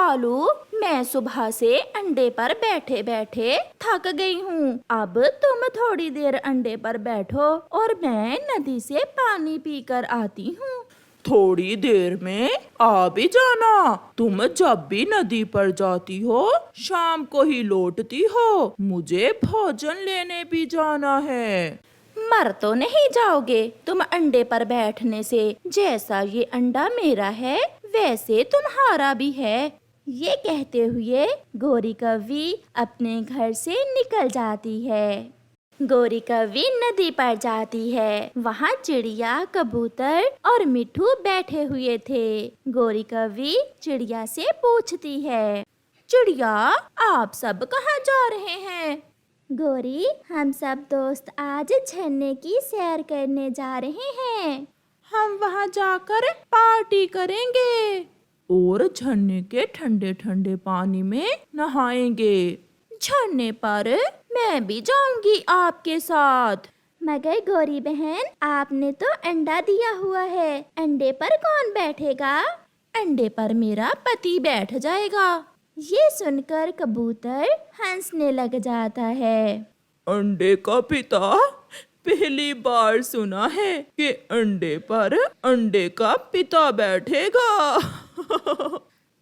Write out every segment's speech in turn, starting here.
कालू, मैं सुबह से अंडे पर बैठे बैठे थक गई हूँ। अब तुम थोड़ी देर अंडे पर बैठो और मैं नदी से पानी पीकर आती हूँ। थोड़ी देर में आ भी जाना। तुम जब भी नदी पर जाती हो शाम को ही लौटती हो। मुझे भोजन लेने भी जाना है। मर तो नहीं जाओगे तुम अंडे पर बैठने से। जैसा ये अंडा मेरा है वैसे तुम्हारा भी है। ये कहते हुए गौरी कौवी अपने घर से निकल जाती है। गौरी कौवी नदी पर जाती है। वहाँ चिड़िया, कबूतर और मिट्ठू बैठे हुए थे। गौरी कौवी चिड़िया से पूछती है, चिड़िया आप सब कहाँ जा रहे हैं? गौरी, हम सब दोस्त आज झरने की सैर करने जा रहे हैं। हम वहाँ जाकर पार्टी करेंगे और झरने के ठंडे ठंडे पानी में नहाएंगे। झरने पर मैं भी जाऊंगी आपके साथ। मगर गौरी बहन, आपने तो अंडा दिया हुआ है, अंडे पर कौन बैठेगा? अंडे पर मेरा पति बैठ जाएगा। ये सुनकर कबूतर हंसने लग जाता है। अंडे का पिता? पहली बार सुना है कि अंडे पर अंडे का पिता बैठेगा।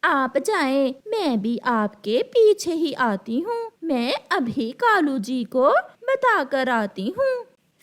आप जाएं, मैं भी आपके पीछे ही आती हूँ। मैं अभी कालू जी को बता कर आती हूँ।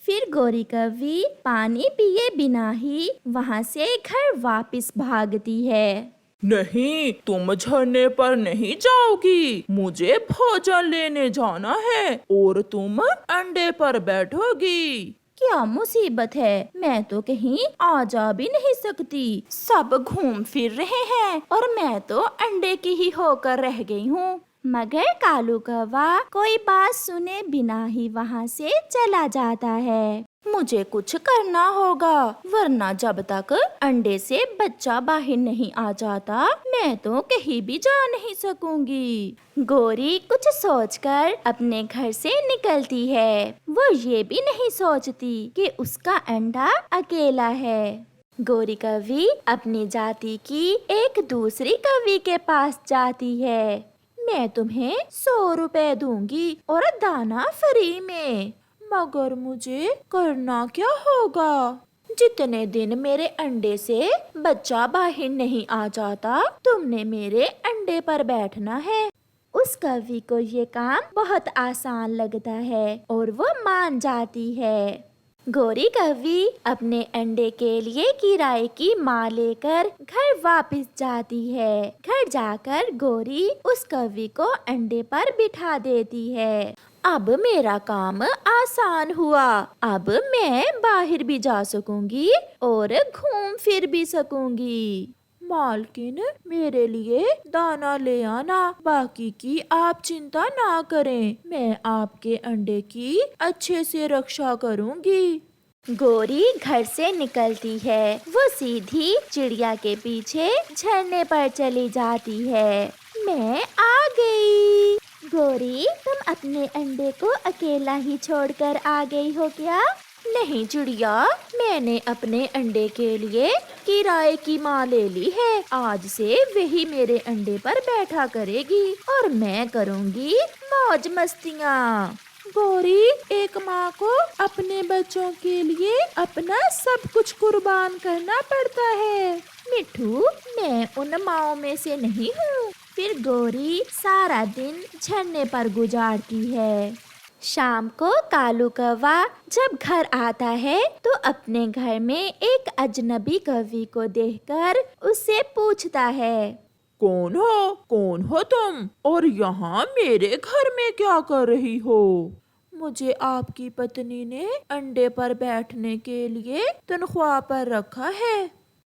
फिर गौरी कौवी पानी पिए बिना ही वहाँ से घर वापस भागती है। नहीं, तुम झरने पर नहीं जाओगी। मुझे भोजन लेने जाना है और तुम अंडे पर बैठोगी। क्या मुसीबत है, मैं तो कहीं आ जा भी नहीं सकती। सब घूम फिर रहे हैं और मैं तो अंडे की ही होकर रह गई हूँ। मगर कालू कौवा कोई बात सुने बिना ही वहाँ से चला जाता है। मुझे कुछ करना होगा, वरना जब तक अंडे से बच्चा बाहर नहीं आ जाता मैं तो कहीं भी जा नहीं सकूंगी। गौरी कुछ सोचकर अपने घर से निकलती है। वो ये भी नहीं सोचती कि उसका अंडा अकेला है। गौरी कौवी अपनी जाति की एक दूसरी कौवी के पास जाती है। मैं तुम्हें 100 रुपए दूंगी और दाना फ्री में। मगर मुझे करना क्या होगा? जितने दिन मेरे अंडे से बच्चा बाहर नहीं आ जाता तुमने मेरे अंडे पर बैठना है। उस कौवी को ये काम बहुत आसान लगता है और वो मान जाती है। गौरी कौवी अपने अंडे के लिए किराए की माँ लेकर घर वापस जाती है। घर जाकर गौरी उस कौवी को अंडे पर बिठा देती है। अब मेरा काम आसान हुआ। अब मैं बाहर भी जा सकूंगी और घूम फिर भी सकूंगी। मालकिन, मेरे लिए दाना ले आना। बाकी की आप चिंता ना करें, मैं आपके अंडे की अच्छे से रक्षा करूंगी। गौरी घर से निकलती है। वो सीधी चिड़िया के पीछे झरने पर चली जाती है। मैं आ गई। गौरी, तुम अपने अंडे को अकेला ही छोड़कर आ गई हो क्या? नहीं चिड़िया, मैंने अपने अंडे के लिए किराए की माँ ले ली है। आज से वही मेरे अंडे पर बैठा करेगी और मैं करूँगी मौज मस्तियाँ। गौरी, एक माँ को अपने बच्चों के लिए अपना सब कुछ कुर्बान करना पड़ता है। मिट्ठू, मैं उन माँओं में से नहीं हूँ। फिर गौरी सारा दिन झरने पर गुजारती है। शाम को कालू कौवा जब घर आता है तो अपने घर में एक अजनबी कौवी को देखकर उससे पूछता है, कौन हो तुम और यहाँ मेरे घर में क्या कर रही हो? मुझे आपकी पत्नी ने अंडे पर बैठने के लिए तनख्वाह पर रखा है।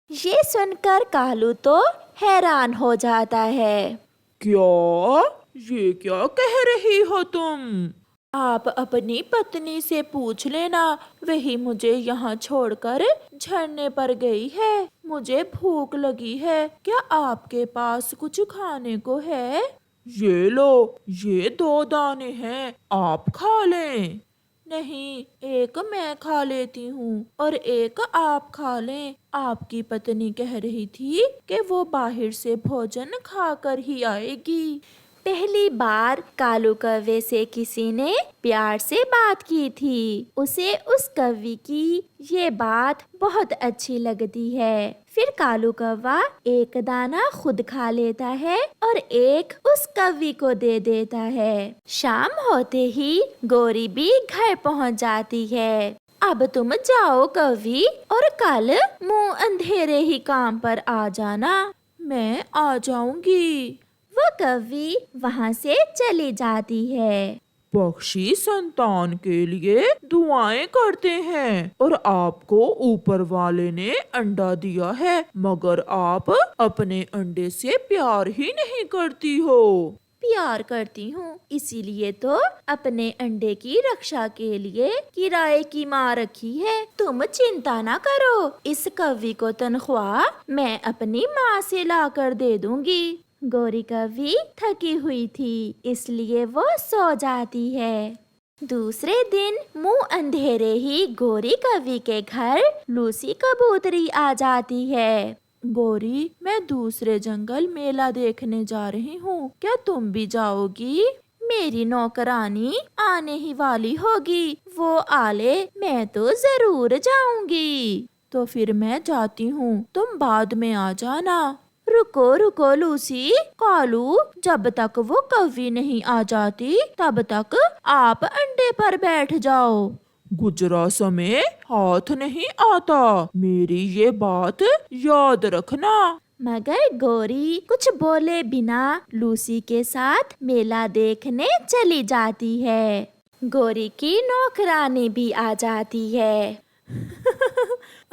ये सुनकर कालू तो हैरान हो जाता है। क्या? ये क्या कह रही हो तुम? आप अपनी पत्नी से पूछ लेना, वही मुझे यहाँ छोड़कर झरने पर गई है। मुझे भूख लगी है, क्या आपके पास कुछ खाने को है? ये लो, ये 2 दाने हैं, आप खा लें। नहीं, एक मैं खा लेती हूँ और एक आप खा लें। आपकी पत्नी कह रही थी कि वो बाहर से भोजन खाकर ही आएगी। पहली बार कालू कौवे से किसी ने प्यार से बात की थी। उसे उस कौवे की ये बात बहुत अच्छी लगती है। फिर कालू कौवा एक दाना खुद खा लेता है और एक उस कौवे को दे देता है। शाम होते ही गोरी भी घर पहुंच जाती है। अब तुम जाओ कौवी और कल मुंह अंधेरे ही काम पर आ जाना। मैं आ जाऊंगी। वो कौवी वहाँ से चली जाती है। पक्षी संतान के लिए दुआएं करते हैं और आपको ऊपर वाले ने अंडा दिया है, मगर आप अपने अंडे से प्यार ही नहीं करती हो। प्यार करती हूँ, इसीलिए तो अपने अंडे की रक्षा के लिए किराए की माँ रखी है। तुम चिंता ना करो, इस कौवी को तनख्वाह मैं अपनी माँ से लाकर दे दूंगी। गोरी कौवी थकी हुई थी, इसलिए वो सो जाती है। दूसरे दिन मुंह अंधेरे ही गोरी कौवी के घर लूसी कबूतरी आ जाती है। गोरी, मैं दूसरे जंगल मेला देखने जा रही हूँ, क्या तुम भी जाओगी? मेरी नौकरानी आने ही वाली होगी, वो आले मैं तो जरूर जाऊंगी। तो फिर मैं जाती हूँ, तुम बाद में आ जाना। रुको रुको लूसी, कालू, जब तक वो कौवी नहीं आ जाती तब तक आप अंडे पर बैठ जाओ। गुजरा समय हाथ नहीं आता, मेरी ये बात याद रखना। मगर गोरी कुछ बोले बिना लूसी के साथ मेला देखने चली जाती है। गोरी की नौकरानी भी आ जाती है।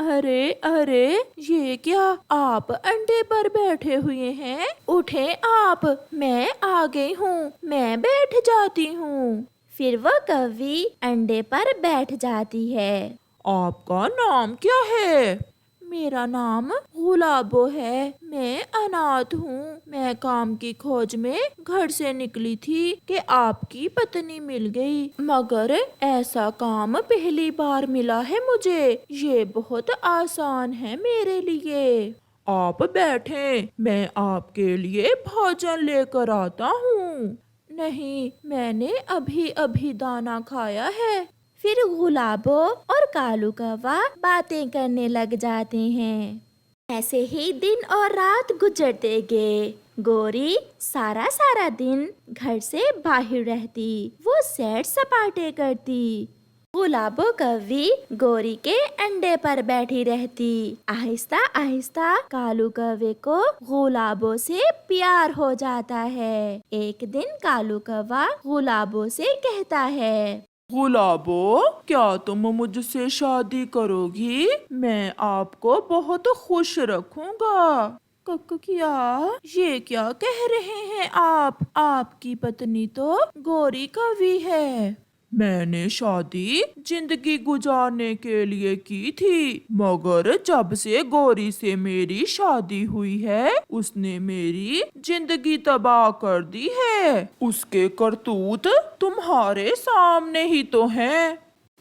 अरे अरे, ये क्या, आप अंडे पर बैठे हुए हैं? उठे आप, मैं आ गई हूँ, मैं बैठ जाती हूँ। फिर वो कौवी अंडे पर बैठ जाती है। आपका नाम क्या है? मेरा नाम गुलाबो है, मैं अनाथ हूँ। मैं काम की खोज में घर से निकली थी कि आपकी पत्नी मिल गई, मगर ऐसा काम पहली बार मिला है मुझे। ये बहुत आसान है मेरे लिए। आप बैठें, मैं आपके लिए भोजन लेकर आता हूँ। नहीं, मैंने अभी अभी दाना खाया है। फिर गुलाबो और कालू कौवा बातें करने लग जाते हैं। ऐसे ही दिन और रात गुजरते गए। गोरी सारा सारा दिन घर से बाहर रहती, वो सैर सपाटे करती। गुलाबो कौवी गोरी के अंडे पर बैठी रहती। आहिस्ता आहिस्ता कालू कौवे को गुलाबो से प्यार हो जाता है। एक दिन कालू कौवा गुलाबो से कहता है, गुलाबो, क्या तुम मुझसे शादी करोगी? मैं आपको बहुत खुश रखूंगा। क्या, ये क्या कह रहे हैं आप? आपकी पत्नी तो गोरी कौवी है। मैंने शादी जिंदगी गुजारने के लिए की थी, मगर जब से गोरी से मेरी शादी हुई है उसने मेरी जिंदगी तबाह कर दी है। उसके करतूत तुम्हारे सामने ही तो हैं।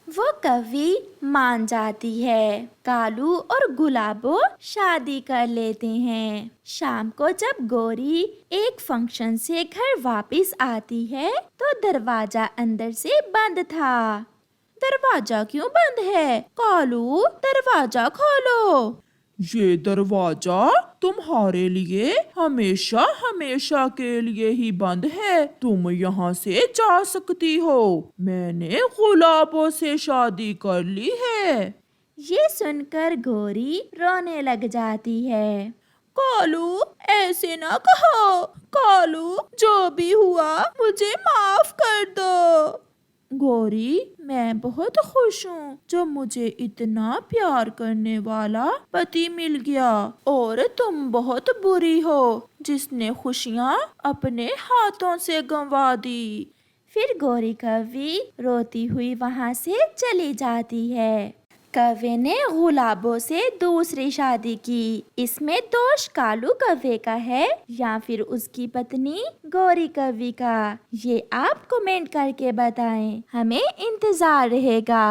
वो कौवी मान जाती है। कालू और गुलाबो शादी कर लेते हैं। शाम को जब गोरी एक फंक्शन से घर वापस आती है तो दरवाजा अंदर से बंद था। दरवाजा क्यों बंद है? कालू, दरवाजा खोलो। ये दरवाजा तुम्हारे लिए हमेशा हमेशा के लिए ही बंद है, तुम यहाँ से जा सकती हो। मैंने गुलाबों से शादी कर ली है। ये सुनकर गोरी रोने लग जाती है। कालू, ऐसे ना कहो। कालू, जो भी हुआ मुझे माफ कर दो। गोरी, मैं बहुत खुश हूँ जो मुझे इतना प्यार करने वाला पति मिल गया, और तुम बहुत बुरी हो जिसने खुशियाँ अपने हाथों से गंवा दी। फिर गोरी कौवी रोती हुई वहाँ से चली जाती है। कौवे ने गुलाबों से दूसरी शादी की। इसमें दोष कालू कौवे का है या फिर उसकी पत्नी गौरी कौवी का? ये आप कमेंट करके बताएं, हमें इंतजार रहेगा।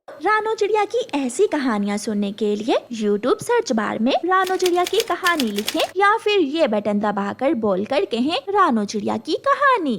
रानो चिड़िया की ऐसी कहानियाँ सुनने के लिए YouTube सर्च बार में रानो चिड़िया की कहानी लिखें या फिर ये बटन दबाकर बोलकर कहें रानो चिड़िया की कहानी।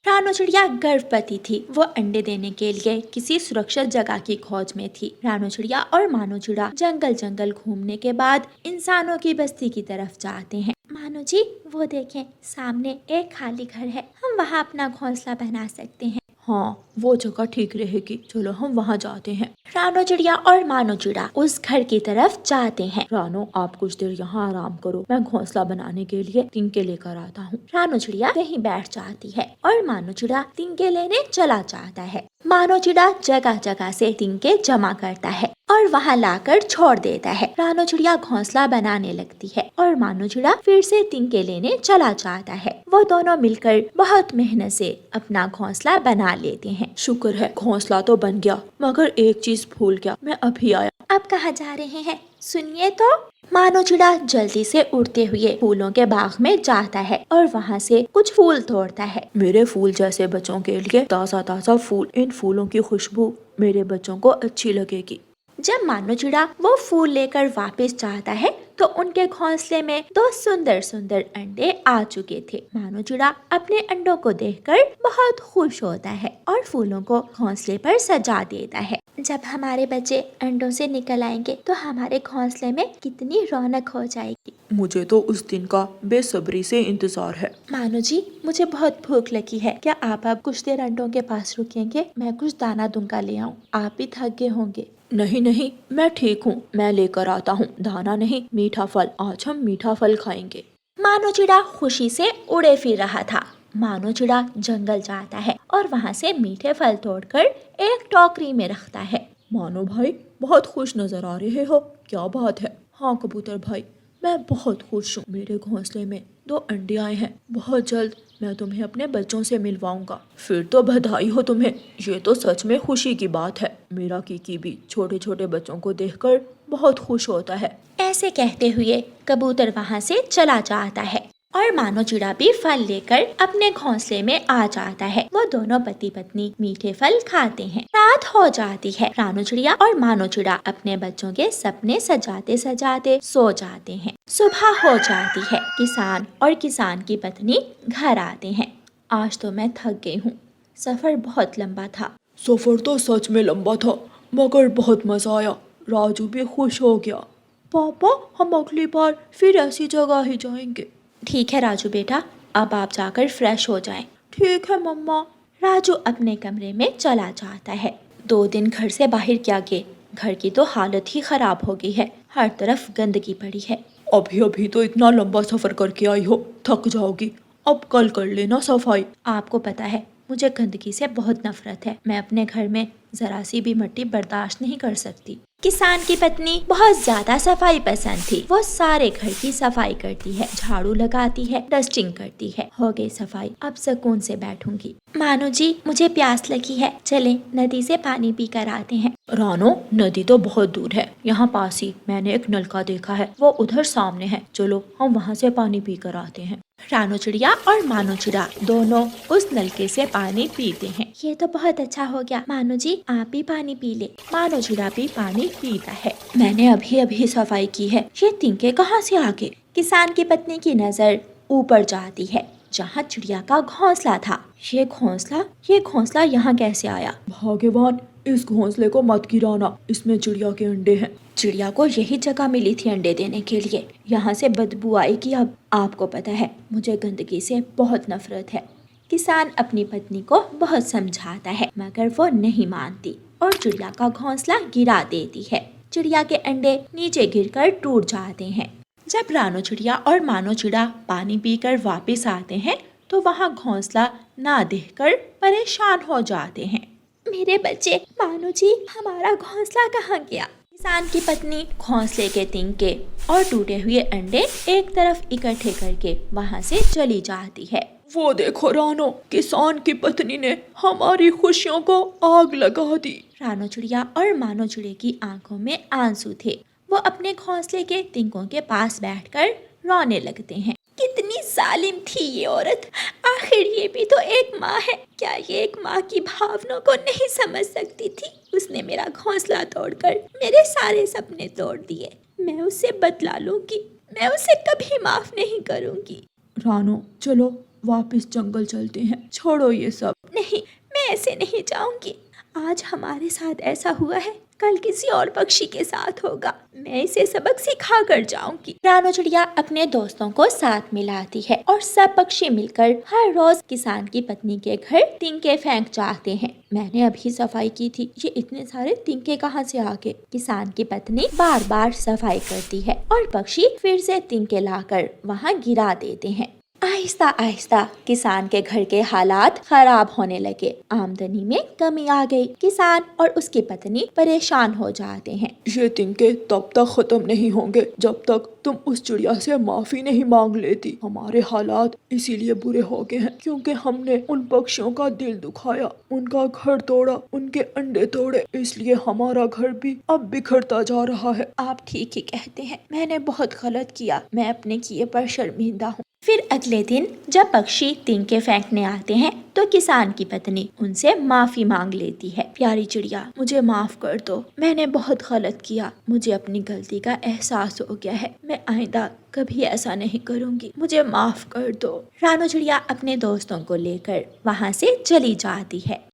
रानो चिड़िया गर्भवती थी। वो अंडे देने के लिए किसी सुरक्षित जगह की खोज में थी। रानो चिड़िया और मानो चिड़ा जंगल जंगल घूमने के बाद इंसानों की बस्ती की तरफ जाते हैं। मानो जी, वो देखें, सामने एक खाली घर है, हम वहाँ अपना घोंसला बना सकते हैं। हाँ, वो जगह ठीक रहेगी, चलो हम वहाँ जाते हैं। रानो चिड़िया और मानो चिड़ा उस घर की तरफ जाते हैं। रानो, आप कुछ देर यहाँ आराम करो, मैं घोंसला बनाने के लिए तिनके लेकर आता हूँ। रानो चिड़िया वहीं बैठ जाती है और मानो चिड़ा तिनके लेने चला जाता है। मानो चिड़ा जगह जगह से तिनके जमा करता है और वहाँ लाकर छोड़ देता है। रानो चिड़िया घोंसला बनाने लगती है और मानो चिड़ा फिर से तिनके लेने चला जाता है। वो दोनों मिलकर बहुत मेहनत से अपना घोंसला बना लेते हैं। शुक्र है घोंसला तो बन गया, मगर एक चीज भूल गया, मैं अभी आया। अब कहाँ जा रहे हैं? सुनिए तो। मानो चिड़ा जल्दी से उड़ते हुए फूलों के बाग में जाता है और वहाँ से कुछ फूल तोड़ता है। मेरे फूल जैसे बच्चों के लिए ताज़ा ताज़ा फूल, इन फूलों की खुशबू मेरे बच्चों को अच्छी लगेगी। जब मानो चिड़ा वो फूल लेकर वापस जाता है तो उनके घोंसले में 2 सुंदर सुंदर अंडे आ चुके थे। मानो चिड़ा अपने अंडों को देखकर बहुत खुश होता है और फूलों को घोंसले पर सजा देता है। जब हमारे बच्चे अंडों से निकल आएंगे तो हमारे घोंसले में कितनी रौनक हो जाएगी। मुझे तो उस दिन का बेसब्री से इंतजार है। मानो जी, मुझे बहुत भूख लगी है, क्या आप अब कुछ देर अंडों के पास रुकेंगे? मैं कुछ दाना दूंगा ले आऊं, आप भी थक गए होंगे। नहीं नहीं, मैं ठीक हूँ, मैं लेकर आता हूँ। दाना नहीं, मीठा फल। आज हम मीठा फल खाएंगे। मानो चिड़ा खुशी से उड़े फिर रहा था। मानो चिड़ा जंगल जाता है और वहाँ से मीठे फल तोड़कर एक टोकरी में रखता है। मानो भाई, बहुत खुश नजर आ रहे हो, क्या बात है? हाँ कबूतर भाई, मैं बहुत खुश हूँ। मेरे घोंसले में 2 अंडे आए हैं। बहुत जल्द मैं तुम्हें अपने बच्चों से मिलवाऊंगा। फिर तो बधाई हो तुम्हें, ये तो सच में खुशी की बात है। मेरा कीकी भी छोटे छोटे बच्चों को देखकर बहुत खुश होता है। ऐसे कहते हुए कबूतर वहाँ से चला जाता है और मानो चिड़ा भी फल लेकर अपने घोंसले में आ जाता है। वो दोनों पति पत्नी मीठे फल खाते हैं। रात हो जाती है। रानो चिड़िया और मानो चिड़ा अपने बच्चों के सपने सजाते सजाते सो जाते हैं। सुबह हो जाती है। किसान और किसान की पत्नी घर आते हैं। आज तो मैं थक गई हूँ, सफर बहुत लंबा था। सफर तो सच में लंबा था, मगर बहुत मजा आया। राजू भी खुश हो गया। पापा, हम अगली बार फिर ऐसी जगह ही जाएंगे। ठीक है राजू बेटा, अब आप जाकर फ्रेश हो जाएं। ठीक है मम्मा। राजू अपने कमरे में चला जाता है। 2 दिन घर से बाहर क्या गए, घर की तो हालत ही खराब हो गई है, हर तरफ गंदगी पड़ी है। अभी अभी तो इतना लंबा सफर करके आई हो, थक जाओगी, अब कल कर लेना सफाई। आपको पता है मुझे गंदगी से बहुत नफरत है, मैं अपने घर में जरा सी भी मिट्टी बर्दाश्त नहीं कर सकती। किसान की पत्नी बहुत ज्यादा सफाई पसंद थी। वो सारे घर की सफाई करती है, झाड़ू लगाती है, डस्टिंग करती है। हो गई सफाई, अब सुकून से बैठूंगी। मानो जी, मुझे प्यास लगी है, चलें नदी से पानी पी कर आते हैं। रानो, नदी तो बहुत दूर है, यहाँ पास ही मैंने एक नलका देखा है, वो उधर सामने है, चलो हम वहाँ से पानी पी कर आते हैं। रानो चिड़िया और मानो चिड़ा दोनों उस नलके से पानी पीते हैं। ये तो बहुत अच्छा हो गया, मानो जी आप भी पानी पी ले। मानो चिड़ा भी पानी पीता है। मैंने अभी अभी सफाई की है, ये तिनके कहाँ से आ गए? किसान की पत्नी की नजर ऊपर जाती है जहाँ चिड़िया का घोंसला था। ये घोंसला यहाँ कैसे आया? भगवान, इस घोंसले को मत गिराना, इसमें चिड़िया के अंडे हैं। चिड़िया को यही जगह मिली थी अंडे देने के लिए, यहाँ से बदबू आएगी। अब आपको पता है मुझे गंदगी से बहुत नफरत है। किसान अपनी पत्नी को बहुत समझाता है मगर वो नहीं मानती और चिड़िया का घोंसला गिरा देती है। चिड़िया के अंडे नीचे गिरकर टूट जाते हैं। जब रानो चिड़िया और मानो चिड़ा पानी पीकर वापस आते हैं तो वहाँ घोंसला ना देखकर परेशान हो जाते हैं। मेरे बच्चे, मानो जी हमारा घोंसला कहाँ गया? किसान की पत्नी घोंसले के तिनके और टूटे हुए अंडे एक तरफ इकट्ठे करके वहाँ से चली जाती है। वो देखो रानो, किसान की पत्नी ने हमारी खुशियों को आग लगा दी। रानो चिड़िया और मानो चिड़िया की आंखों में आंसू थे। वो अपने घोंसले के तिनकों के पास बैठकर रोने लगते हैं। कितनी जालिम थी ये औरत, आखिर ये भी तो एक माँ है। क्या ये एक माँ की भावनाओं को नहीं समझ सकती थी? उसने मेरा घोंसला तोड़कर मेरे सारे सपने तोड़ दिए। मैं उससे बदला लूंगी, मैं उसे कभी माफ नहीं करूंगी। रानो चलो वापस जंगल चलते हैं, छोड़ो ये सब। नहीं, मैं ऐसे नहीं जाऊंगी। आज हमारे साथ ऐसा हुआ है, कल किसी और पक्षी के साथ होगा। मैं इसे सबक सिखा कर जाऊंगी। रानो चिड़िया अपने दोस्तों को साथ मिलाती है और सब पक्षी मिलकर हर रोज किसान की पत्नी के घर तिनके फेंक जाते हैं। मैंने अभी सफाई की थी, ये इतने सारे तिनके कहाँ से आ गए? किसान की पत्नी बार बार सफाई करती है और पक्षी फिर से तिनके लाकर वहाँ गिरा देते हैं। आहिस्ता आहिस्ता किसान के घर के हालात खराब होने लगे। आमदनी में कमी आ गई। किसान और उसकी पत्नी परेशान हो जाते हैं। ये तिनके तब तक खत्म नहीं होंगे जब तक तुम उस चिड़िया से माफी नहीं मांग लेती। हमारे हालात इसीलिए बुरे हो गए हैं क्योंकि हमने उन पक्षियों का दिल दुखाया, उनका घर तोड़ा, उनके अंडे तोड़े, इसलिए हमारा घर भी अब बिखरता जा रहा है। आप ठीक ही कहते हैं, मैंने बहुत गलत किया। मैं अपने किए पर शर्मिंदा हूँ। फिर अगले दिन जब पक्षी तिनके फेंकने आते हैं तो किसान की पत्नी उनसे माफी मांग लेती है। प्यारी चिड़िया, मुझे माफ कर दो, मैंने बहुत गलत किया। मुझे अपनी गलती का एहसास हो गया है। मैं आइंदा कभी ऐसा नहीं करूंगी, मुझे माफ कर दो। रानो चिड़िया अपने दोस्तों को लेकर वहाँ से चली जाती है।